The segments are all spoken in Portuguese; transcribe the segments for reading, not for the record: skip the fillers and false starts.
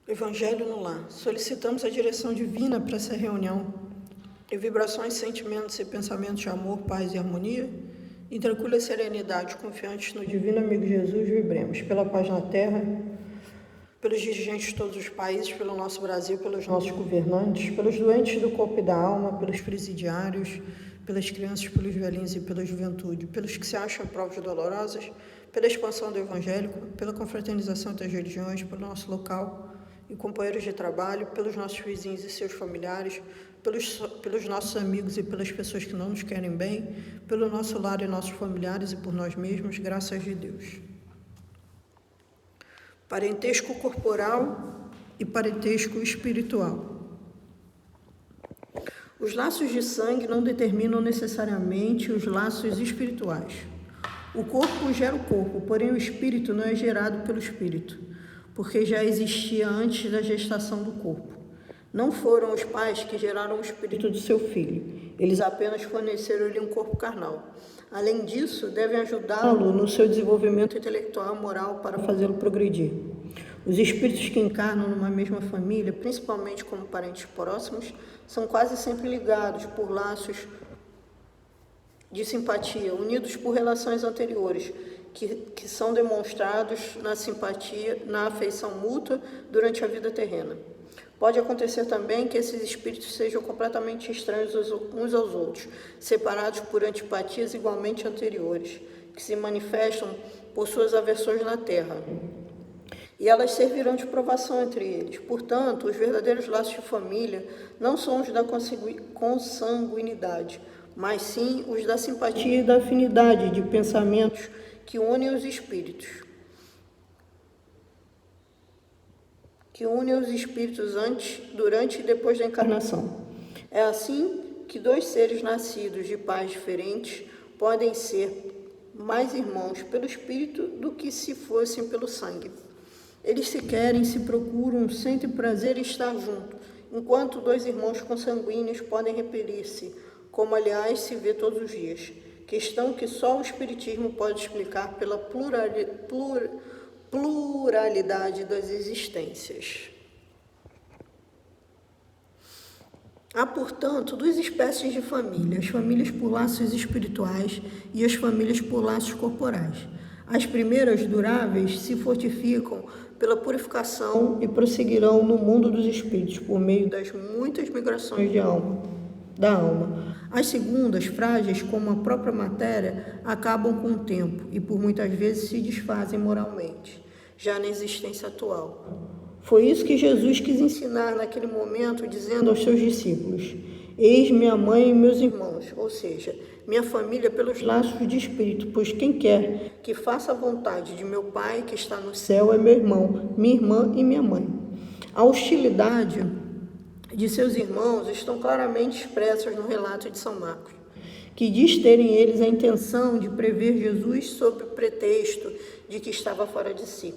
Evangelho no Lar. Solicitamos a direção divina para essa reunião e vibrações, sentimentos e pensamentos de amor, paz e harmonia. Em tranquila serenidade, confiantes no divino amigo Jesus, vibremos pela paz na terra, pelos dirigentes de todos os países, pelo nosso Brasil, pelos nossos governantes, pelos doentes do corpo e da alma, pelos presidiários, pelas crianças, pelos velhinhos e pela juventude, pelos que se acham em provas dolorosas, pela expansão do evangélico, pela confraternização entre as religiões, pelo nosso local e companheiros de trabalho, pelos nossos vizinhos e seus familiares, pelos nossos amigos e pelas pessoas que não nos querem bem, pelo nosso lar e nossos familiares e por nós mesmos, graças de Deus. Parentesco corporal e parentesco espiritual. Os laços de sangue não determinam necessariamente os laços espirituais. O corpo gera o corpo, porém o espírito não é gerado pelo espírito, porque já existia antes da gestação do corpo. Não foram os pais que geraram o espírito do seu filho, eles apenas forneceram-lhe um corpo carnal. Além disso, devem ajudá-lo no seu desenvolvimento intelectual e moral para fazê-lo progredir. Os espíritos que encarnam numa mesma família, principalmente como parentes próximos, são quase sempre ligados por laços de simpatia, unidos por relações anteriores, que são demonstrados na simpatia, na afeição mútua durante a vida terrena. Pode acontecer também que esses espíritos sejam completamente estranhos uns aos outros, separados por antipatias igualmente anteriores, que se manifestam por suas aversões na Terra. E elas servirão de provação entre eles. Portanto, os verdadeiros laços de família não são os da consanguinidade, mas sim os da simpatia e da afinidade de pensamentos que unem os espíritos. Antes, durante e depois da encarnação. É assim que dois seres nascidos de pais diferentes podem ser mais irmãos pelo espírito do que se fossem pelo sangue. Eles se querem, se procuram, sentem prazer em estar juntos, enquanto dois irmãos consanguíneos podem repelir-se, como aliás se vê todos os dias. Questão que só o Espiritismo pode explicar pela pluralidade das existências. Há, portanto, duas espécies de família, as famílias por laços espirituais e as famílias por laços corporais. As primeiras, duráveis, se fortificam pela purificação e prosseguirão no mundo dos espíritos por meio das muitas migrações da alma. As segundas, frágeis como a própria matéria, acabam com o tempo e por muitas vezes se desfazem moralmente, já na existência atual. Foi isso que Jesus quis ensinar naquele momento, dizendo aos seus discípulos: eis minha mãe e meus irmãos, ou seja, minha família pelos laços de espírito, pois quem quer que faça a vontade de meu Pai que está no céu é meu irmão, minha irmã e minha mãe. A hostilidade de seus irmãos estão claramente expressas no relato de São Marcos, que diz terem eles a intenção de prever Jesus sob o pretexto de que estava fora de si.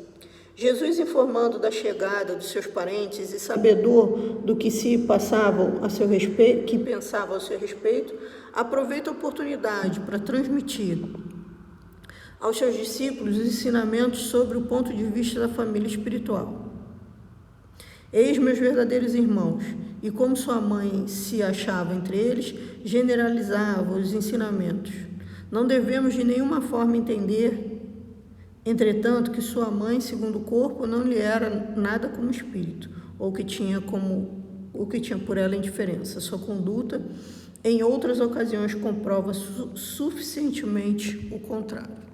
Jesus, informando da chegada dos seus parentes e sabedor do que se passavam a seu respeito, que pensavam a seu respeito, aproveita a oportunidade para transmitir aos seus discípulos os ensinamentos sobre o ponto de vista da família espiritual. Eis meus verdadeiros irmãos, e como sua mãe se achava entre eles, generalizava os ensinamentos. Não devemos de nenhuma forma entender, entretanto, que sua mãe, segundo o corpo, não lhe era nada como espírito, ou que tinha por ela indiferença. Sua conduta, em outras ocasiões, comprova suficientemente o contrário.